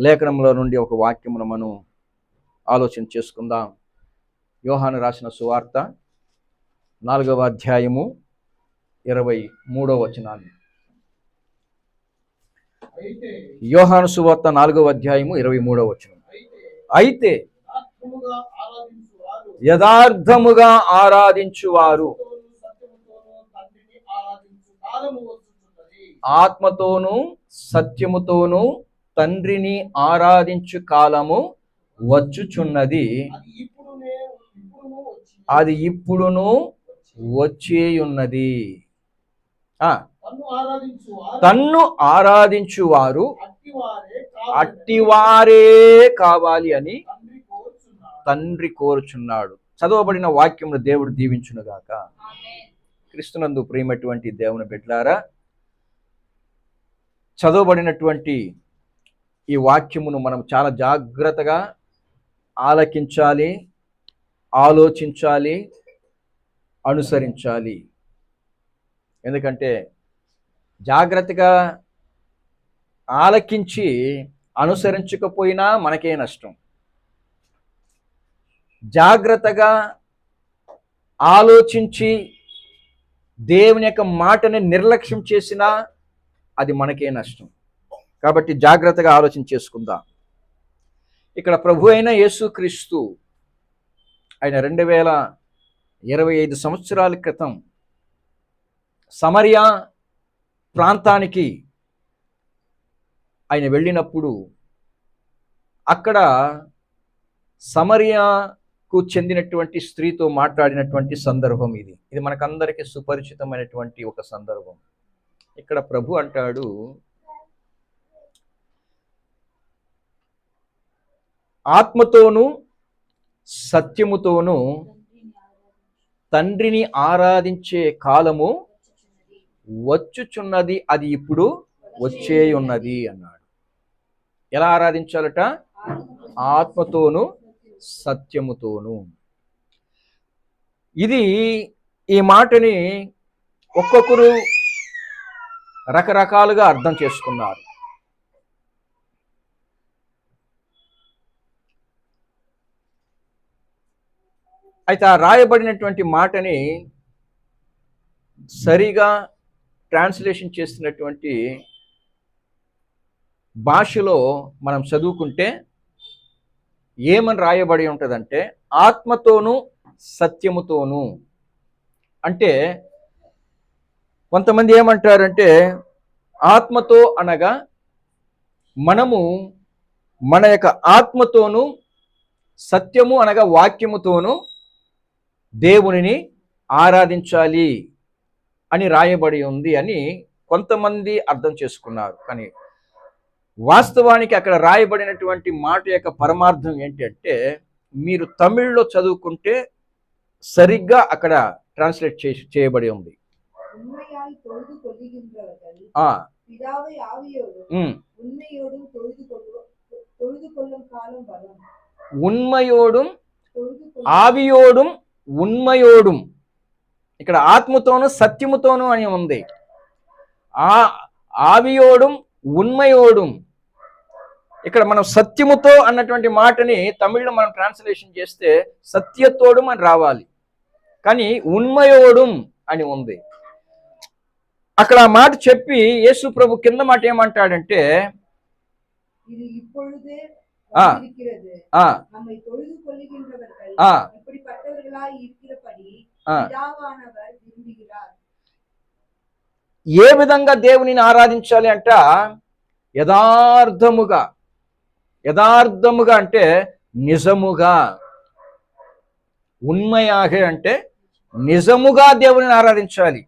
లేఖనంలో నుండి ఒక వాక్యమును మనం ఆలోచన చేసుకుందాం. యోహాను రాసిన సువార్త 4వ అధ్యాయము 23వ వచనాన్ని. యోహాను సువార్త 4వ అధ్యాయము 23వ వచనం. అయితే యథార్థముగా ఆరాధించువారు ఆత్మతోనూ సత్యముతోనూ తండ్రిని ఆరాధించు కాలము వచ్చుచున్నది, అది ఇప్పుడును వచ్చేయున్నది. తన్ను ఆరాధించువారు అట్టివారే కావాలి అని తండ్రి కోరుచున్నాడు. చదవబడిన వాక్యమును దేవుడు దీవించునుగాక. క్రీస్తునందు ప్రియమైనటువంటి దేవుని బిడ్డలారా, చదవబడినటువంటి ఈ వాక్యమును మనం చాలా జాగ్రత్తగా ఆలకించాలి, ఆలోచించాలి, అనుసరించాలి. ఎందుకంటే జాగ్రత్తగా ఆలకించి అనుసరించకపోయినా మనకే నష్టం. జాగ్రత్తగా ఆలోచించి దేవుని యొక్క మాటని నిర్లక్ష్యం చేసినా అది మనకే నష్టం. కాబట్టి జాగ్రత్తగా ఆలోచన చేసుకుందాం. ఇక్కడ ప్రభు అయిన యేసుక్రీస్తు ఆయన 2025 సంవత్సరాల క్రితం సమరియా ప్రాంతానికి ఆయన వెళ్ళినప్పుడు అక్కడ సమరియాకు చెందినటువంటి స్త్రీతో మాట్లాడినటువంటి సందర్భం ఇది. ఇది మనకందరికీ సుపరిచితమైనటువంటి ఒక సందర్భం. ఇక్కడ ప్రభు అంటాడు, ఆత్మతోనూ సత్యముతోనూ తండ్రిని ఆరాధించే కాలము వచ్చుచున్నది, అది ఇప్పుడు వచ్చేయున్నది అన్నాడు. ఎలా ఆరాధించాలట? ఆత్మతోనూ సత్యముతోనూ. ఈ మాటని ఒక్కొక్కరు రకరకాలుగా అర్థం చేసుకున్నారు. అయితే ఆ రాయబడినటువంటి మాటని సరిగా ట్రాన్స్లేషన్ చేస్తున్నటువంటి భాషలో మనం చదువుకుంటే ఏమని రాయబడి ఉంటుందంటే, ఆత్మతోనూ సత్యముతోనూ. అంటే కొంతమంది ఏమంటారంటే, ఆత్మతో అనగా మనము మన యొక్క ఆత్మతోనూ, సత్యము అనగా వాక్యముతోనూ దేవునిని ఆరాధించాలి అని రాయబడి ఉంది అని కొంతమంది అర్థం చేసుకున్నారు. కానీ వాస్తవానికి అక్కడ రాయబడినటువంటి మాట యొక్క పరమార్థం ఏంటంటే, మీరు తమిళ్లో చదువుకుంటే సరిగ్గా అక్కడ ట్రాన్స్లేట్ చేయబడి ఉంది. ఉన్మయోடும் ఆవియోடும் ఉన్మయోடும். ఇక్కడ ఆత్మతోను సత్యముతోను అని ఉంది. ఆవియోடும் ఉన్మయోடும். ఇక్కడ మనం సత్యముతో అన్నటువంటి మాటని తమిళ్లో మనం ట్రాన్స్లేషన్ చేస్తే సత్యతోడు అని రావాలి, కానీ ఉన్మయోடும் అని ఉంది. అక్కడ ఆ మాట చెప్పి యేసు ప్రభు కింద మాట ఏమంటాడంటే, ఏ విధంగా దేవునిని ఆరాధించాలి అంట? యథార్థముగా. యథార్థముగా అంటే నిజముగా. ఉన్మయాగే అంటే నిజముగా దేవునిని ఆరాధించాలి.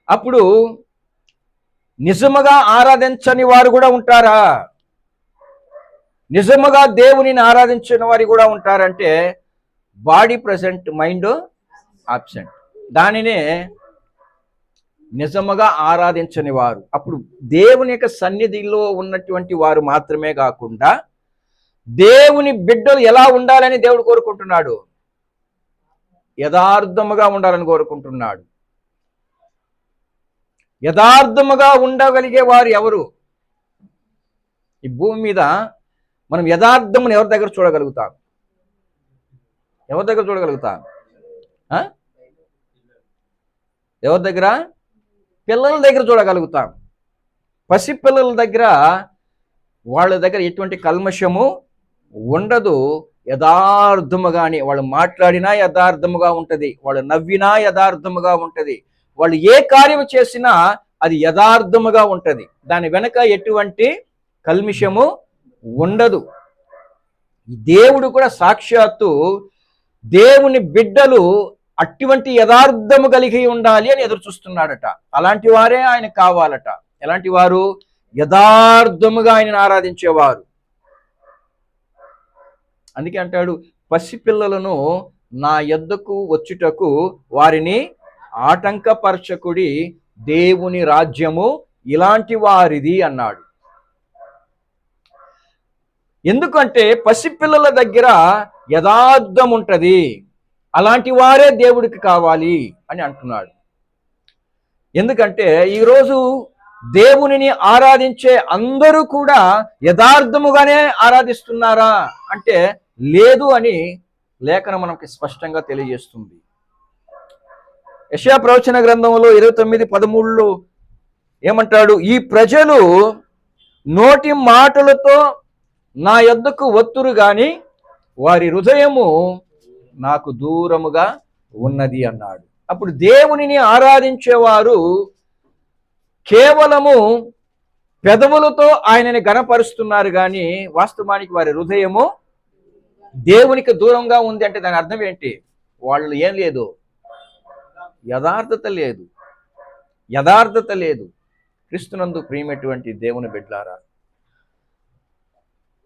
అప్పుడు నిజముగా ఆరాధించని వారు కూడా ఉంటారా? నిజముగా దేవునిని ఆరాధించిన వారు కూడా ఉంటారంటే బాడీ ప్రెసెంట్, మైండ్ ఆబ్సెంట్. దానినే నిజముగా ఆరాధించని వారు. అప్పుడు దేవుని యొక్క సన్నిధిలో ఉన్నటువంటి వారు మాత్రమే కాకుండా దేవుని బిడ్డలు ఎలా ఉండాలని దేవుడు కోరుకుంటున్నాడు? యథార్థముగా ఉండాలని కోరుకుంటున్నాడు. యథార్థముగా ఉండగలిగే వారు ఎవరు? ఈ భూమి మీద మనం యథార్థమును ఎవరి దగ్గర చూడగలుగుతాం? ఎవరి దగ్గర చూడగలుగుతాం? ఎవరి దగ్గర? పిల్లల దగ్గర చూడగలుగుతాం. పసిపిల్లల దగ్గర, వాళ్ళ దగ్గర ఎటువంటి కల్మషము ఉండదు. యథార్థముగానే వాళ్ళు మాట్లాడినా యథార్థముగా ఉంటుంది, వాళ్ళు నవ్వినా యథార్థముగా ఉంటుంది, వాళ్ళు ఏ కార్యం చేసినా అది యథార్థముగా ఉంటుంది. దాని వెనక ఎటువంటి కల్మిషము ఉండదు. దేవుడు కూడా సాక్షాత్తు దేవుని బిడ్డలు అటువంటి యథార్థము కలిగి ఉండాలి అని ఎదురు చూస్తున్నాడట. అలాంటి వారే ఆయన కావాలట. ఎలాంటి వారు? యథార్థముగా ఆయనను ఆరాధించేవారు. అందుకే అంటాడు, పసిపిల్లలను నా యొద్దకు వచ్చుటకు వారిని ఆటంకపరచకుడి, దేవుని రాజ్యము ఇలాంటి వారిది అన్నాడు. ఎందుకంటే పసిపిల్లల దగ్గర యథార్థం ఉంటది, అలాంటి వారే దేవుడికి కావాలి అని అంటున్నాడు. ఎందుకంటే ఈరోజు దేవునిని ఆరాధించే అందరూ కూడా యథార్థముగానే ఆరాధిస్తున్నారా అంటే లేదు అని లేఖనం మనకి స్పష్టంగా తెలియజేస్తుంది. యెషయా ప్రవచన గ్రంథంలో 29:13లో ఏమంటాడు? ఈ ప్రజలు నోటి మాటలతో నా యొద్దకు వత్తురు గాని వారి హృదయము నాకు దూరముగా ఉన్నది అన్నాడు. అప్పుడు దేవునిని ఆరాధించేవారు కేవలము పెదవులతో ఆయనని గణపరుస్తున్నారు కానీ వాస్తవానికి వారి హృదయము దేవునికి దూరంగా ఉంది. అంటే దాని అర్థం ఏంటి? వాళ్ళు ఏం లేదు, యథార్థత లేదు, యథార్థత లేదు. క్రీస్తునందు ప్రియమైనటువంటి దేవుని బిడ్డలారా,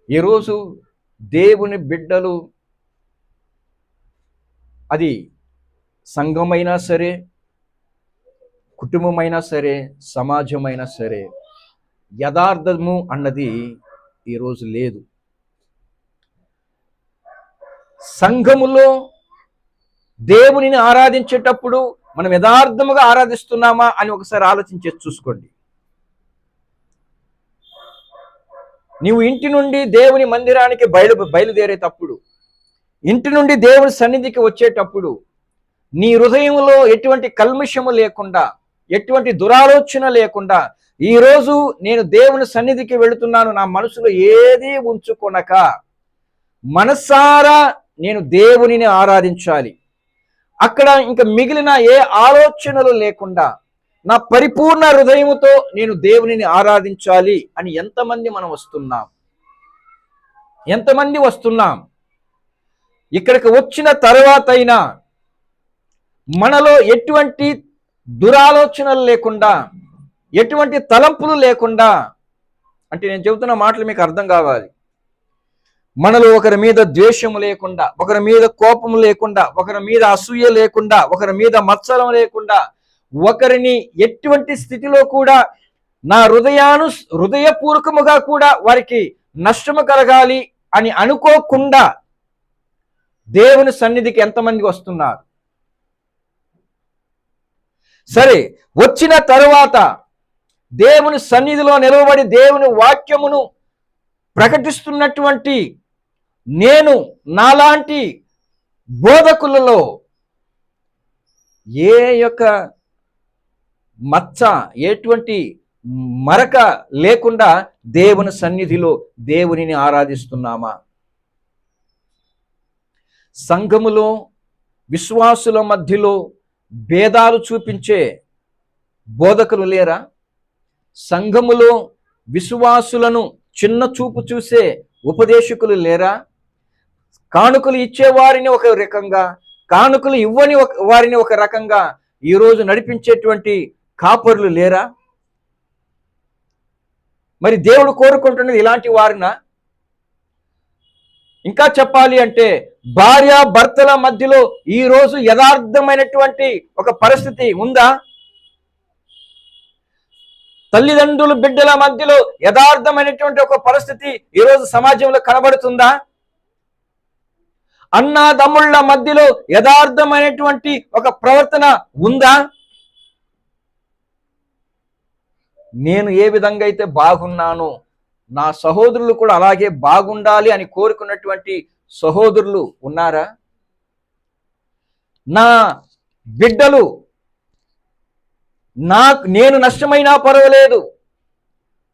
ఈరోజు దేవుని బిడ్డలు, అది సంఘమైనా సరే, కుటుంబమైనా సరే, సమాజమైనా సరే, యథార్థము అన్నది ఈరోజు లేదు. సంఘములో దేవునిని ఆరాధించేటప్పుడు మనం యథార్థముగా ఆరాధిస్తున్నామా అని ఒకసారి ఆలోచించి చూసుకోండి. నీవు ఇంటి నుండి దేవుని మందిరానికి బయలుదేరేటప్పుడు, ఇంటి నుండి దేవుని సన్నిధికి వచ్చేటప్పుడు నీ హృదయంలో ఎటువంటి కల్మషము లేకుండా, ఎటువంటి దురాలోచన లేకుండా, ఈరోజు నేను దేవుని సన్నిధికి వెళుతున్నాను, నా మనసులో ఏది ఉంచుకొనక మనసారా నేను దేవునిని ఆరాధించాలి, అక్కడ ఇంకా మిగిలిన ఏ ఆలోచనలు లేకుండా నా పరిపూర్ణ హృదయముతో నేను దేవునిని ఆరాధించాలి అని ఎంతమంది మనం వస్తున్నాం? ఎంతమంది వస్తున్నాం? ఇక్కడికి వచ్చిన తర్వాత అయినా మనలో ఎటువంటి దురాలోచనలు లేకుండా, ఎటువంటి తలంపులు లేకుండా, అంటే నేను చెబుతున్న మాటలు మీకు అర్థం కావాలి. మనలో ఒకరి మీద ద్వేషము లేకుండా, ఒకరి మీద కోపము లేకుండా, ఒకరి మీద అసూయ లేకుండా, ఒకరి మీద మత్సరం లేకుండా, ఒకరిని ఎటువంటి స్థితిలో కూడా నా హృదయపూర్వకముగా కూడా వారికి నష్టము కలగాలి అని అనుకోకుండా దేవుని సన్నిధికి ఎంతమంది వస్తున్నారు? సరే, వచ్చిన తరువాత దేవుని సన్నిధిలో నిలవబడి దేవుని వాక్యమును ప్రకటిస్తున్నటువంటి నేను, నాలాంటి బోధకులలో ఏ యొక్క మచ్చ, ఎటువంటి మరక లేకుండా దేవుని సన్నిధిలో దేవునిని ఆరాధిస్తున్నామా? సంఘములో విశ్వాసుల మధ్యలో భేదాలు చూపించే బోధకులు లేరా? సంఘములో విశ్వాసులను చిన్న చూపు చూసే ఉపదేశకులు లేరా? కానుకలు ఇచ్చేవారిని ఒక రకంగా, కానుకలు ఇవ్వని వారిని ఒక రకంగా ఈరోజు నడిపించేటువంటి కాపరులు లేరా? మరి దేవుడు కోరుకుంటున్నది ఇలాంటి వారినా? ఇంకా చెప్పాలి అంటే భార్య భర్తల మధ్యలో ఈరోజు యథార్థమైనటువంటి ఒక పరిస్థితి ఉందా? తల్లిదండ్రులు బిడ్డల మధ్యలో యథార్థమైనటువంటి ఒక పరిస్థితి ఈరోజు సమాజంలో కనబడుతుందా? అన్నాదమ్ముళ్ళ మధ్యలో యథార్థమైనటువంటి ఒక ప్రవర్తన ఉందా? నేను ఏ విధంగా అయితే బాగున్నానో నా సహోదరులు కూడా అలాగే బాగుండాలి అని కోరుకున్నటువంటి సహోదరులు ఉన్నారా? నా బిడ్డలు నేను నష్టమైనా పర్వాలేదు,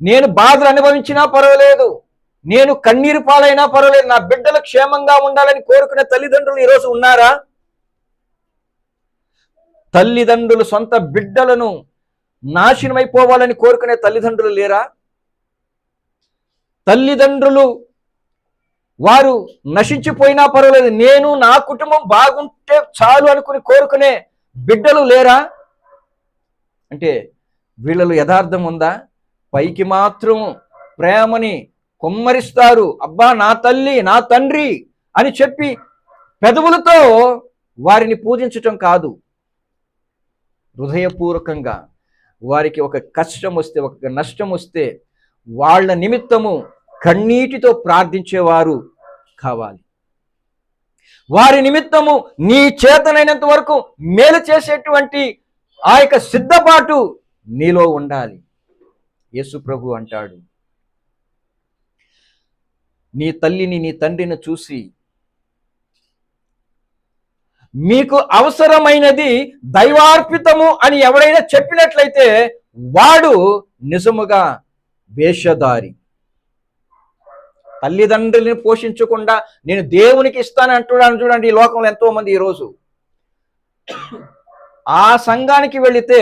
నేను బాధలు అనుభవించినా పర్వాలేదు, నేను కన్నీరు పాలైనా పర్వాలేదు, నా బిడ్డలు క్షేమంగా ఉండాలని కోరుకునే తల్లిదండ్రులు ఈరోజు ఉన్నారా? తల్లిదండ్రులు సొంత బిడ్డలను నాశనమైపోవాలని కోరుకునే తల్లిదండ్రులు లేరా? తల్లిదండ్రులు వారు నశించిపోయినా పర్వాలేదు, నేను నా కుటుంబం బాగుంటే చాలు అనుకుని కోరుకునే బిడ్డలు లేరా? అంటే వీళ్ళలో యథార్థం ఉందా? పైకి మాత్రం ప్రేమని కొమ్మరిస్తారు, అబ్బా నా తల్లి నా తండ్రి అని చెప్పి పెదవులతో వారిని పూజించటం కాదు, హృదయపూర్వకంగా వారికి ఒక కష్టం వస్తే ఒక నష్టం వస్తే వాళ్ళ నిమిత్తము కన్నీటితో ప్రార్థించేవారు కావాలి. వారి నిమిత్తము నీ చేతనైనంత వరకు మేలు చేసేటువంటి ఆ యొక్క సిద్ధపాటు నీలో ఉండాలి. యేసు ప్రభు అంటాడు, నీ తల్లిని నీ తండ్రిని చూసి మీకు అవసరమైనది దైవార్పితము అని ఎవరైనా చెప్పినట్లయితే వాడు నిజముగా వేషధారి. తల్లిదండ్రులని పోషించకుండా నేను దేవునికి ఇస్తాను అంటున్నాను. చూడండి, ఈ లోకంలో ఎంతో మంది ఈరోజు ఆ సంఘానికి వెళితే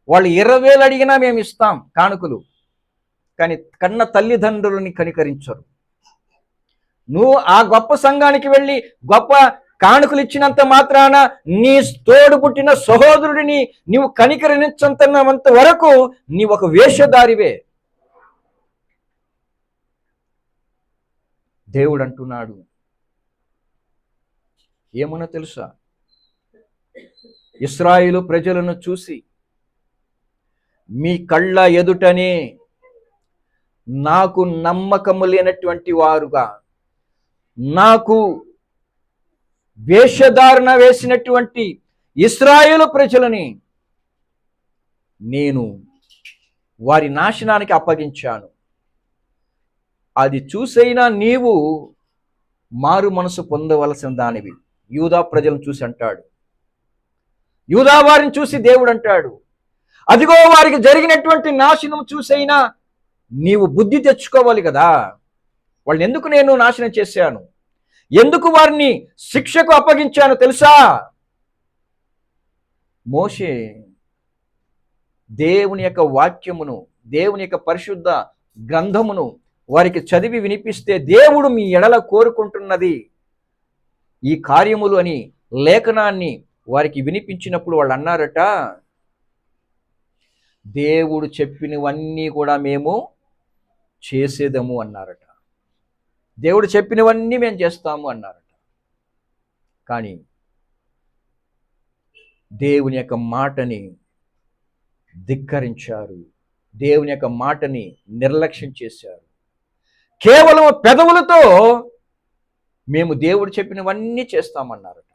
వాళ్ళు 20,000 అడిగినా మేము ఇస్తాం కానుకలు, కానీ కన్న తల్లిదండ్రులని కనికరించరు. నువ్వు ఆ గొప్ప సంఘానికి వెళ్ళి గొప్ప కానుకలు ఇచ్చినంత మాత్రాన నీ తోడు పుట్టిన సహోదరుడిని నీవు కనికరించంత వరకు నీ ఒక వేషధారివే. దేవుడు అంటున్నాడు, ఏమన్నా తెలుసా? ఇశ్రాయేలు ప్రజలను చూసి మీ కళ్ళ ఎదుటనే నాకు నమ్మకము లేనటువంటి వారుగా, నాకు వేషధారణ వేసినటువంటి ఇశ్రాయేలు ప్రజలని నేను వారి నాశనానికి అప్పగించాను. అది చూసైనా నీవు మారు మనసు పొందవలసిన దానివి. యూదా ప్రజలను చూసి అంటాడు, యూదా వారిని చూసి దేవుడు అంటాడు, అదిగో వారికి జరిగినటువంటి నాశనం చూసైనా నీవు బుద్ధి తెచ్చుకోవాలి కదా. వాళ్ళని ఎందుకు నేను నాశనం చేశాను, ఎందుకు వారిని శిక్షకు అప్పగించాను తెలుసా? మోషే దేవుని యొక్క వాక్యమును, దేవుని యొక్క పరిశుద్ధ గ్రంథమును వారికి చదివి వినిపిస్తే దేవుడు మీ ఎడల కోరుకుంటున్నది ఈ కార్యములు అని లేఖనాన్ని వారికి వినిపించినప్పుడు వాళ్ళు అన్నారట, దేవుడు చెప్పినవన్నీ కూడా మేము చేసేదము అన్నారట. దేవుడు చెప్పినవన్నీ మేము చేస్తాము అన్నారట. కానీ దేవుని యొక్క మాటని ధిక్కరించారు, దేవుని యొక్క మాటని నిర్లక్ష్యం చేశారు. కేవలం పెదవులతో మేము దేవుడు చెప్పినవన్నీ చేస్తామన్నారట.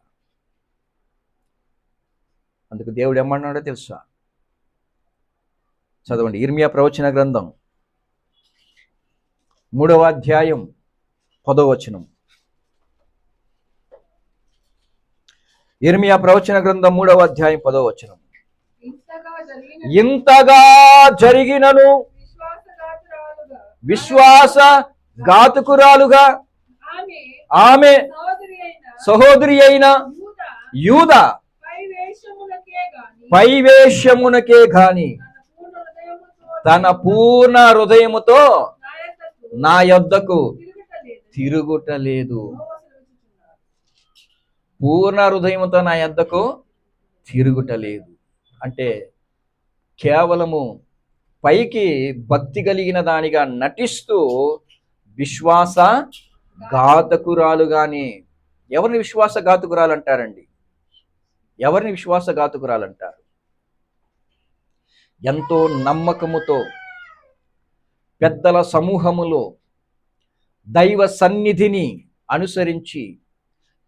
అందుకు దేవుడు ఏమన్నాడో తెలుసా? చదవండి, ఇర్మియా ప్రవచన గ్రంథం 3వ అధ్యాయం 10వ వచనం. ఇర్మియా ప్రవచన గ్రంథం 3వ అధ్యాయం 10వ వచనం. ఇంతగా జరిగినను విశ్వాస ఘాతుకురాలుగా ఆమె సహోదరి అయిన యూదా పైవేషమునకే గాని తన పూర్ణ హృదయముతో నా యొద్దకు తిరుగుటలేదు. పూర్ణ హృదయముతో నా యొద్దకు తిరుగుటలేదు అంటే కేవలము పైకి భక్తి కలిగిన దానిగా నటిస్తూ విశ్వాస ఘాతకురాలుగానే. ఎవరిని విశ్వాసఘాతుకురాలు అంటారండి? ఎవరిని విశ్వాసఘాతుకురాలు అంటారు? ఎంతో నమ్మకముతో పెద్దల సమూహములో దైవ సన్నిధిని అనుసరించి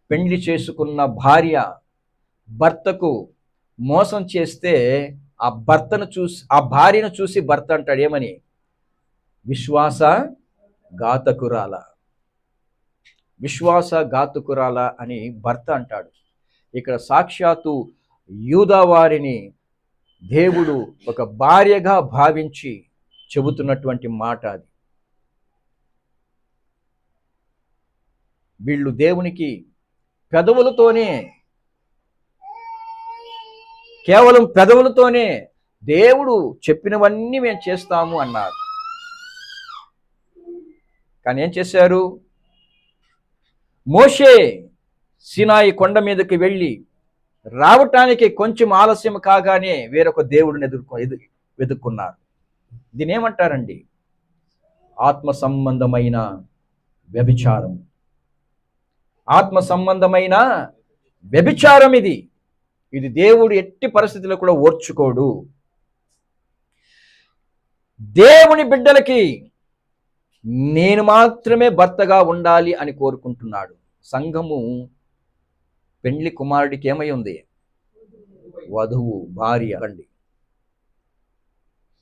పెండ్లి చేసుకున్న భార్య భర్తకు మోసం చేస్తే ఆ భార్యను చూసి భర్త అంటాడు ఏమని? విశ్వాసఘాతకురాల అని భర్త అంటాడు. ఇక్కడ సాక్షాత్తు యూదా వారిని దేవుడు ఒక భార్యగా భావించి చెబుతున్నటువంటి మాట అది. వీళ్ళు దేవునికి పెదవులతోనే, కేవలం పెదవులతోనే దేవుడు చెప్పినవన్నీ మేము చేస్తాము అన్నారు. కానీ ఏం చేశారు? మోషే సీనాయి కొండ మీదకి వెళ్ళి రావటానికి కొంచెం ఆలస్యం కాగానే వేరొక దేవుడిని వెతుక్కున్నారు. దీని ఏమంటారండి? ఆత్మ సంబంధమైన వ్యభిచారం. ఆత్మ సంబంధమైన వ్యభిచారం ఇది దేవుడు ఎట్టి పరిస్థితుల్లో కూడా ఓర్చుకోడు. దేవుని బిడ్డలకి నేను మాత్రమే భర్తగా ఉండాలి అని కోరుకుంటున్నాడు. సంఘము పెండ్లి కుమారుడికి ఏమై ఉంది? వధువు, భార్య. రండి,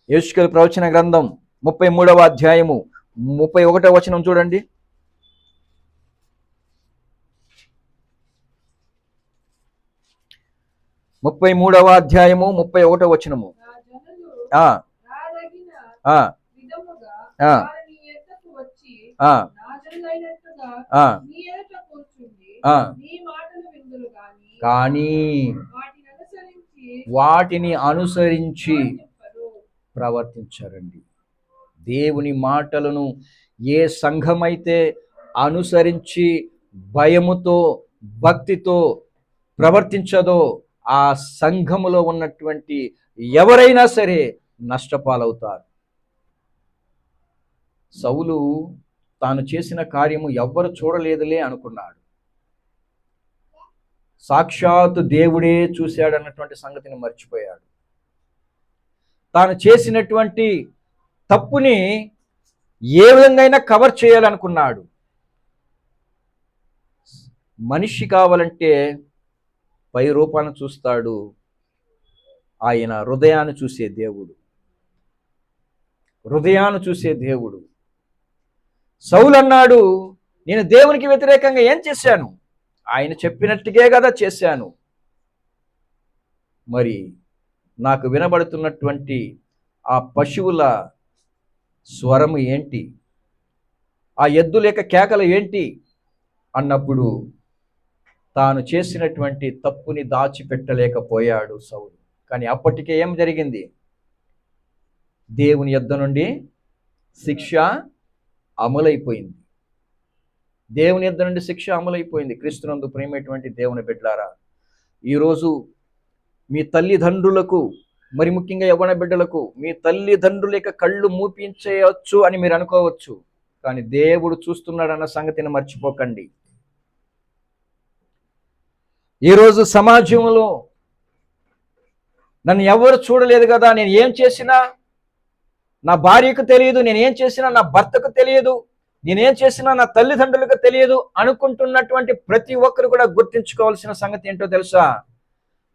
యెహెజ్కేలు ప్రవచన గ్రంథం 33వ అధ్యాయము 31వ వచనం చూడండి. 33వ అధ్యాయము 31వ వచనము. కానీ వాటిని అనుసరించి ప్రవర్తించారండి. దేవుని మాటలను ఏ సంఘమైతే అనుసరించి భయముతో భక్తితో ప్రవర్తించదో ఆ సంఘములో ఉన్నటువంటి ఎవరైనా సరే నష్టపాలవుతారు. సౌలు తాను చేసిన కార్యము ఎవ్వరు చూడలేదులే అనుకున్నాడు. సాక్షాత్తు దేవుడే చూశాడన్నటువంటి సంగతిని మర్చిపోయాడు. తాను చేసినటువంటి తప్పుని ఏ విధంగా కవర్ చేయాలనుకున్నాడు. మనిషి కావాలంటే పై రూపాన్ని చూస్తాడు, ఆయన హృదయాన్ని చూసే దేవుడు. సౌలు అన్నాడు, నేను దేవునికి వ్యతిరేకంగా ఏం చేశాను? ఆయన చెప్పినట్టుగే కదా చేశాను. మరి నాకు వినబడుతున్నటువంటి ఆ పశువుల స్వరము ఏంటి? ఆ ఎద్దు లేక కేకలు ఏంటి అన్నప్పుడు తాను చేసినటువంటి తప్పుని దాచిపెట్టలేకపోయాడు సౌలు. కానీ అప్పటికే ఏం జరిగింది? దేవుని యొద్ద నుండి శిక్ష అమలైపోయింది. క్రీస్తునందు ప్రేమటువంటి దేవుని బిడ్డలారా, ఈరోజు మీ తల్లిదండ్రులకు, మరి ముఖ్యంగా యవ్వన బిడ్డలకు, మీ తల్లిదండ్రుల యొక్క కళ్ళు మూపించేయచ్చు అని మీరు అనుకోవచ్చు. కానీ దేవుడు చూస్తున్నాడన్న సంగతిని మర్చిపోకండి. ఈరోజు సమాజంలో నన్ను ఎవరు చూడలేదు కదా, నేను ఏం చేసినా నా భార్యకు తెలియదు, నేనేం చేసినా నా భర్తకు తెలియదు, నేనేం చేసినా నా తల్లిదండ్రులకు తెలియదు అనుకుంటున్నటువంటి ప్రతి ఒక్కరు కూడా గుర్తించుకోవాల్సిన సంగతి ఏంటో తెలుసా?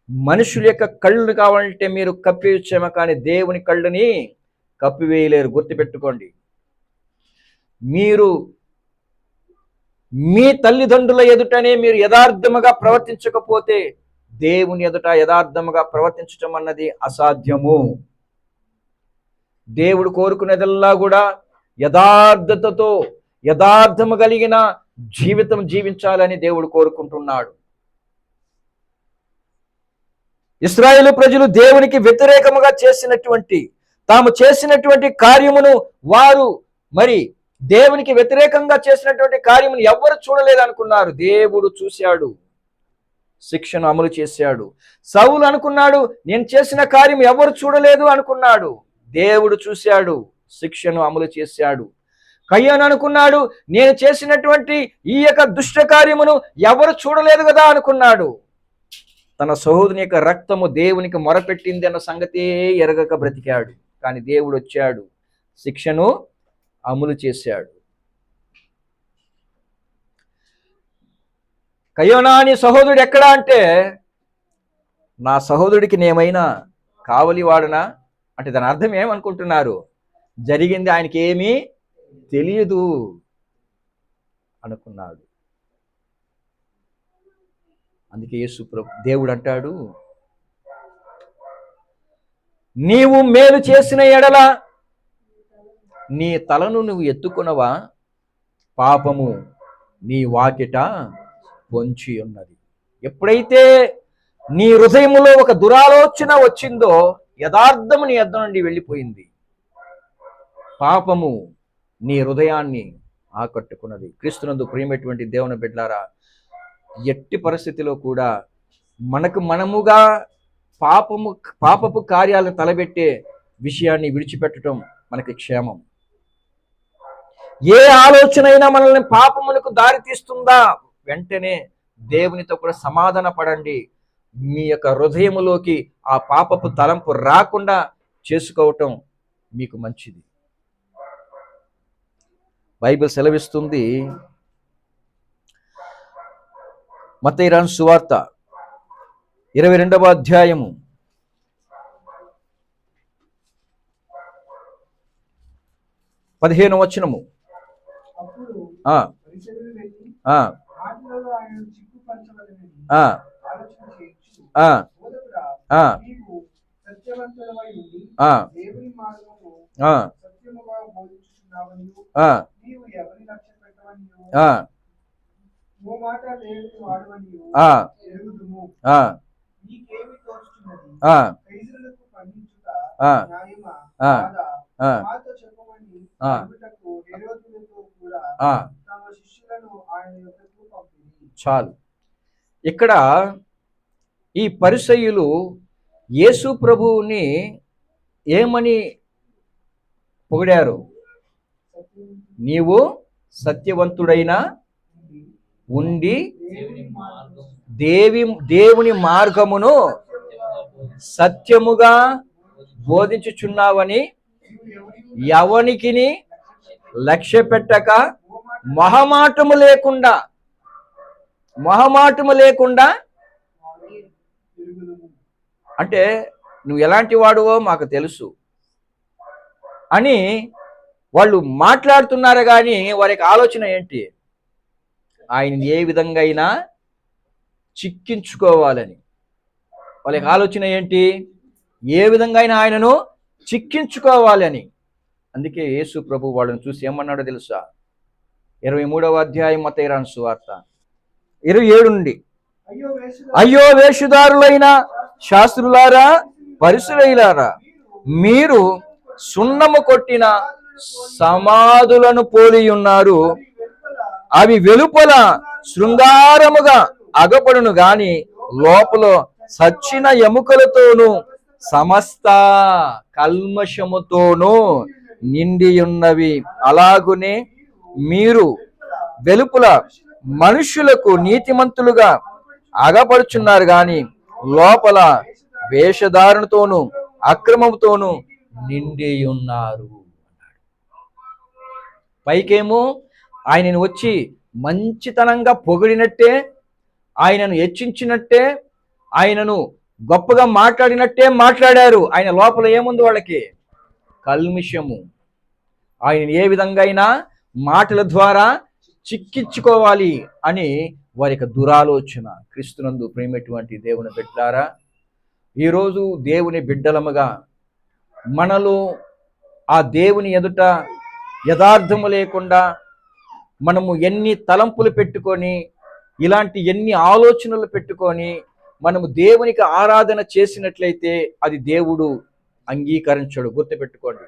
మనుషుల యొక్క కళ్ళు కావాలంటే మీరు కప్పివేయచ్చేమో, కానీ దేవుని కళ్ళని కప్పివేయలేరు. గుర్తుపెట్టుకోండి. మీరు మీ తల్లిదండ్రుల ఎదుటనే మీరు యథార్థముగా ప్రవర్తించకపోతే దేవుని ఎదుట యథార్థముగా ప్రవర్తించటం అన్నది అసాధ్యము. దేవుడు కోరుకునేదల్లా కూడా యథార్థతతో, యథార్థము కలిగిన జీవితం జీవించాలని దేవుడు కోరుకుంటున్నాడు. ఇశ్రాయేలు ప్రజలు దేవునికి వ్యతిరేకముగా తాము చేసినటువంటి కార్యమును వారు మరి దేవునికి వ్యతిరేకంగా చేసినటువంటి కార్యమును ఎవ్వరు చూడలేదనుకున్నారు. దేవుడు చూశాడు, శిక్షను అమలు చేశాడు. సౌలు అనుకున్నాడు, నేను చేసిన కార్యం ఎవరు చూడలేదు అనుకున్నాడు. దేవుడు చూశాడు, శిక్షను అమలు చేశాడు. కయ్యను అనుకున్నాడు, నేను చేసినటువంటి ఈ యొక్క దుష్ట కార్యమును ఎవరు చూడలేదు కదా అనుకున్నాడు. తన సహోదరుని యొక్క రక్తము దేవునికి మొరపెట్టింది అన్న సంగతే ఎరగక బ్రతికాడు. కానీ దేవుడు వచ్చాడు, శిక్షను అమలు చేశాడు. కయోనా నీ సహోదరుడు ఎక్కడా అంటే, నా సహోదరుడికి నేమైనా కావలి వాడనా అంటే దాని అర్థం ఏమనుకుంటున్నారు? జరిగింది ఆయనకి ఏమీ తెలియదు అనుకున్నాడు. అందుకే యేసు దేవుడు అంటాడు, నీవు మేలు చేసిన ఎడల నీ తలను నువ్వు ఎత్తుకునవా, పాపము నీ వాకిట పొంచి ఉన్నది. ఎప్పుడైతే నీ హృదయములో ఒక దురాలోచన వచ్చిందో, యథార్థము నీ యొద్ద నుండి వెళ్ళిపోయింది. పాపము నీ హృదయాన్ని ఆకట్టుకున్నది. క్రీస్తునందు ప్రియమైనటువంటి దేవుని బిడ్డలారా, ఎట్టి పరిస్థితిలో కూడా మనముగా పాపపు కార్యాలను తలబెట్టే విషయాన్ని విడిచిపెట్టడం మనకి క్షేమం. ఏ ఆలోచన అయినా మనల్ని పాపమునకు దారి తీస్తుందా, వెంటనే దేవునితో కూడా సమాధాన పడండి. మీ యొక్క హృదయములోకి ఆ పాపపు తలంపు రాకుండా చేసుకోవటం మీకు మంచిది. బైబిల్ సెలవిస్తుంది, మత్తయి రాసిన సువార్త 22వ అధ్యాయము 15వ వచనము. చాలు. ఇక్కడ ఈ పరిసయ్యులు యేసు ప్రభువుని ఏమని పొగిడారు? నీవు సత్యవంతుడైన ఉండి దేవుని మార్గమును సత్యముగా బోధించుచున్నావని ఎవనికిని లక్ష్య పెట్టక మొహమాటము లేకుండా అంటే నువ్వు ఎలాంటి వాడువో మాకు తెలుసు అని వాళ్ళు మాట్లాడుతున్నారు. కానీ వారికి ఆలోచన ఏంటి? ఆయనని ఏ విధంగా అయినా చిక్కించుకోవాలని. వాళ్ళకి ఆలోచన ఏంటి? ఏ విధంగా అయినా ఆయనను చిక్కించుకోవాలని. అందుకే యేసు ప్రభు వాళ్ళని చూసి ఏమన్నాడో తెలుసా? 23వ అధ్యాయం మత్తయి రాసిన సువార్త 27 నుండి, అయ్యో వేషధారులైన శాస్త్రులారా, పరిసయ్యులారా, మీరు సున్నము కొట్టిన సమాధులను పోలి ఉన్నారు. అవి వెలుపల శృంగారముగా అగపడును గాని లోపల సచ్చిన ఎముకలతోనూ సమస్త కల్మషముతోనూ నిండి ఉన్నవి. అలాగునే మీరు వెలుపల మనుషులకు నీతిమంతులుగా అగపడుచున్నారు గాని లోపల వేషధారణతోనూ అక్రమముతోనూ నిండి ఉన్నారు. పైకేమో ఆయనను వచ్చి మంచితనంగా పొగిడినట్టే, ఆయనను హెచ్చించినట్టే, ఆయనను గొప్పగా మాట్లాడినట్టే మాట్లాడారు. ఆయన లోపల ఏముంది? వాళ్ళకి కల్మిషము. ఆయనను ఏ విధంగా అయినా మాటల ద్వారా చిక్కించుకోవాలి అని వారి యొక్క దురాలోచన. క్రీస్తునందు ప్రేమటువంటి దేవుని బిడ్డలారా, ఈరోజు దేవుని బిడ్డలముగా మనలో ఆ దేవుని ఎదుట యథార్థము లేకుండా మనము ఎన్ని తలంపులు పెట్టుకొని, ఇలాంటి ఎన్ని ఆలోచనలు పెట్టుకొని మనము దేవునికి ఆరాధన చేసినట్లయితే అది దేవుడు అంగీకరించడు. గుర్తుపెట్టుకోండి.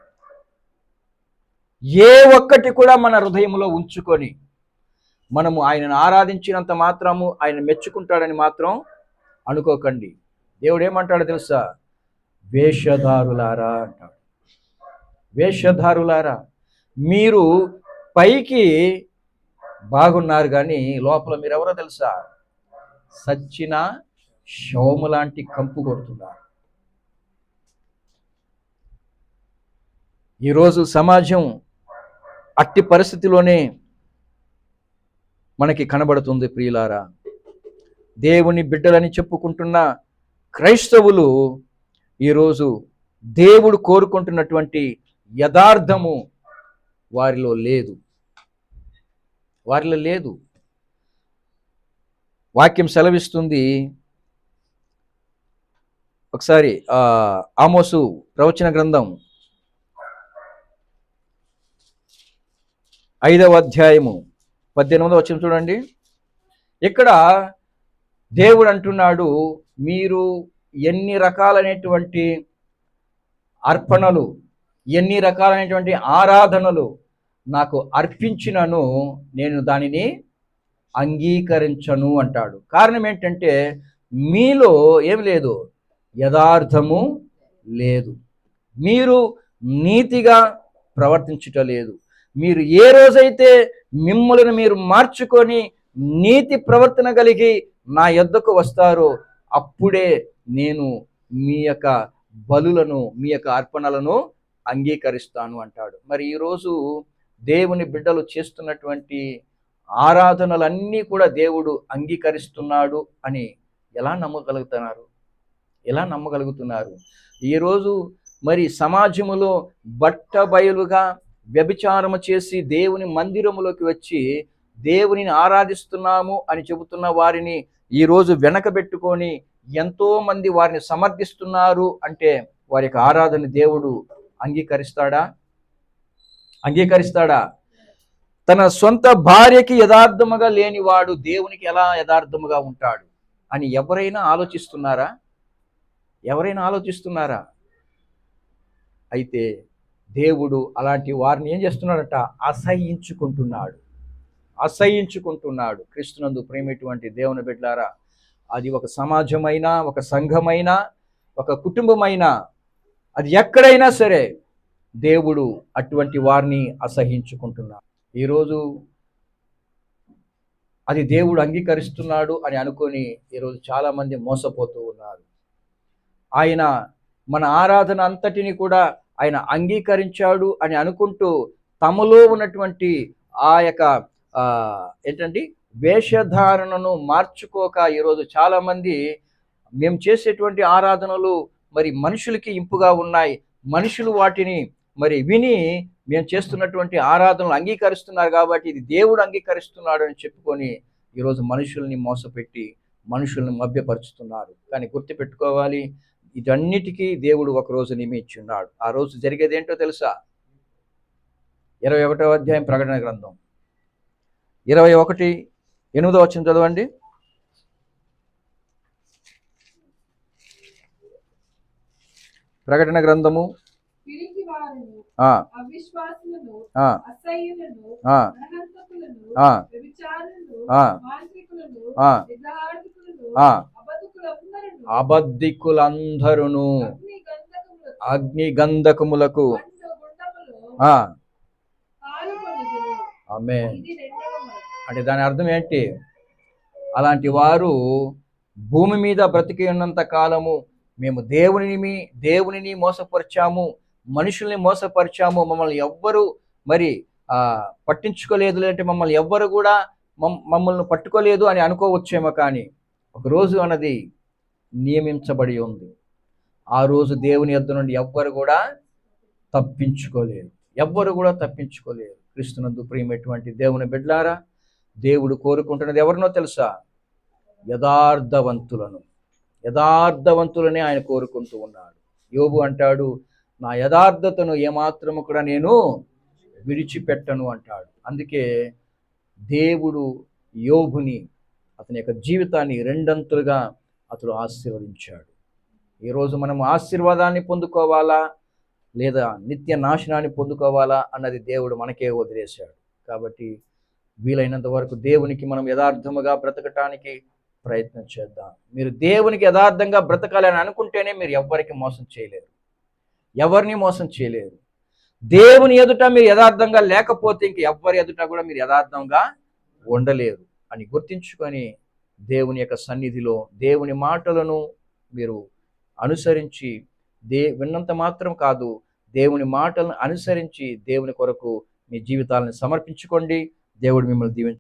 ఏ ఒక్కటి కూడా మన హృదయంలో ఉంచుకొని మనము ఆయనను ఆరాధించినంత మాత్రము ఆయన మెచ్చుకుంటాడని మాత్రం అనుకోకండి. దేవుడు ఏమంటాడో తెలుసా? వేషధారులారా అంటాడు. వేషధారులారా, మీరు పైకి బాగున్నారు కానీ లోపల మీరెవరో తెలుసా? సచ్చిన శవము లాంటి కంపు కొడుతున్నారు. ఈరోజు సమాజం అట్టి పరిస్థితిలోనే మనకి కనబడుతుంది ప్రియులారా. దేవుని బిడ్డలని చెప్పుకుంటున్న క్రైస్తవులు ఈరోజు దేవుడు కోరుకుంటున్నటువంటి యథార్థము వారిలో లేదు. వాక్యం సెలవిస్తుంది. ఒకసారి ఆమోసు ప్రవచన గ్రంథం 5వ అధ్యాయము 18వ వచనం చూడండి. ఇక్కడ దేవుడు అంటున్నాడు, మీరు ఎన్ని రకాలైనటువంటి అర్పణలు, ఎన్ని రకాలైనటువంటి ఆరాధనలు నాకు అర్పించినను నేను దానిని అంగీకరించను అంటాడు. కారణం ఏంటంటే మీలో ఏం లేదు, యథార్థము లేదు. మీరు నీతిగా ప్రవర్తించుట లేదు. మీరు ఏ రోజైతే మిమ్మల్ని మీరు మార్చుకొని నీతి ప్రవర్తన కలిగి నా యొద్దకు వస్తారో అప్పుడే నేను మీ యొక్క బలులను, మీ యొక్క అర్పణలను అంగీకరిస్తాను అంటాడు. మరి ఈరోజు దేవుని బిడ్డలు చేస్తున్నటువంటి ఆరాధనలన్నీ కూడా దేవుడు అంగీకరిస్తున్నాడు అని ఎలా నమ్మగలుగుతున్నారు? ఈరోజు మరి సమాజములో బట్టబయలుగా వ్యభిచారము చేసి దేవుని మందిరములోకి వచ్చి దేవునిని ఆరాధిస్తున్నాము అని చెబుతున్న వారిని ఈరోజు వెనకబెట్టుకొని ఎంతో మంది వారిని సమర్థిస్తున్నారు అంటే వారి యొక్క ఆరాధన దేవుడు అంగీకరిస్తాడా? తన సొంత భార్యకి యథార్థముగా లేనివాడు దేవునికి ఎలా యథార్థముగా ఉంటాడు అని ఎవరైనా ఆలోచిస్తున్నారా? అయితే దేవుడు అలాంటి వారిని ఏం చేస్తున్నాడట? అసహ్యించుకుంటున్నాడు. క్రీస్తునందు ప్రేమటువంటి దేవుని బిడ్డలారా, అది ఒక సమాజమైనా, ఒక సంఘమైనా, ఒక కుటుంబమైనా, అది ఎక్కడైనా సరే దేవుడు అటువంటి వారిని అసహ్యించుకుంటున్నాడు. ఈరోజు అది దేవుడు అంగీకరిస్తున్నాడు అని అనుకొని ఈరోజు చాలామంది మోసపోతూ ఉన్నారు. ఆయన మన ఆరాధన అంతటిని కూడా ఆయన అంగీకరించాడు అని అనుకుంటూ తమలో ఉన్నటువంటి ఆ యొక్క వేషధారణను మార్చుకోక ఈరోజు చాలామంది మేము చేసేటువంటి ఆరాధనలు మరి మనుషులకి ఇంపుగా ఉన్నాయి, మనుషులు వాటిని మరి విని మేము చేస్తున్నటువంటి ఆరాధనలు అంగీకరిస్తున్నారు కాబట్టి ఇది దేవుడు అంగీకరిస్తున్నాడు అని చెప్పుకొని ఈరోజు మనుషుల్ని మోసపెట్టి మనుషుల్ని మభ్యపరుచుతున్నారు. కానీ గుర్తుపెట్టుకోవాలి, ఇదన్నిటికీ దేవుడు ఒకరోజు నియమించున్నాడు. ఆ రోజు జరిగేది ఏంటో తెలుసా? 21వ అధ్యాయం ప్రకటన గ్రంథం 21:8 వచనం చదవండి. ప్రకటన గ్రంథము అబద్ధికులందరును అగ్ని గంధకములకు ఆమేన్ అంటే దాని అర్థం ఏంటి? అలాంటి వారు భూమి మీద బ్రతికి ఉన్నంత కాలము మేము దేవునిని మోసపరిచాము, మనుషుల్ని మోసపరిచాము, మమ్మల్ని ఎవ్వరు మరి పట్టించుకోలేదు, లేదంటే మమ్మల్ని ఎవ్వరు కూడా మమ్మల్ని పట్టుకోలేదు అని అనుకోవచ్చేమో. కానీ ఒక రోజు అన్నది నియమించబడి ఉంది. ఆ రోజు దేవుని యొద్ద నుండి ఎవ్వరు కూడా తప్పించుకోలేరు. క్రీస్తునందు ప్రియమైనటువంటి దేవుని బిడ్డలారా, దేవుడు కోరుకుంటున్నది ఎవరినో తెలుసా? యథార్థవంతులనే ఆయన కోరుకుంటూ ఉన్నాడు. యోబు అంటాడు, నా యథార్థతను ఏమాత్రము కూడా నేను విడిచిపెట్టను అంటాడు. అందుకే దేవుడు యోబుని, అతని యొక్క జీవితాన్ని రెండంతులుగా అతడు ఆశీర్వదించాడు. ఈరోజు మనం ఆశీర్వాదాన్ని పొందుకోవాలా లేదా నిత్య నాశనాన్ని పొందుకోవాలా అన్నది దేవుడు మనకే వదిలేశాడు. కాబట్టి వీలైనంత వరకు దేవునికి మనం యథార్థముగా బ్రతకటానికి ప్రయత్నం చేద్దాం. మీరు దేవునికి యథార్థంగా బ్రతకాలని అనుకుంటేనే మీరు ఎవరిని మోసం చేయలేరు. దేవుని ఎదుట మీరు యథార్థంగా లేకపోతే ఇంక ఎవ్వరి ఎదుట కూడా మీరు యథార్థంగా ఉండలేరు అని గుర్తించుకొని దేవుని యొక్క సన్నిధిలో దేవుని మాటలను మీరు అనుసరించి విన్నంత మాత్రం కాదు, దేవుని మాటలను అనుసరించి దేవుని కొరకు మీ జీవితాలను సమర్పించుకోండి. దేవుడు మిమ్మల్ని దీవించు.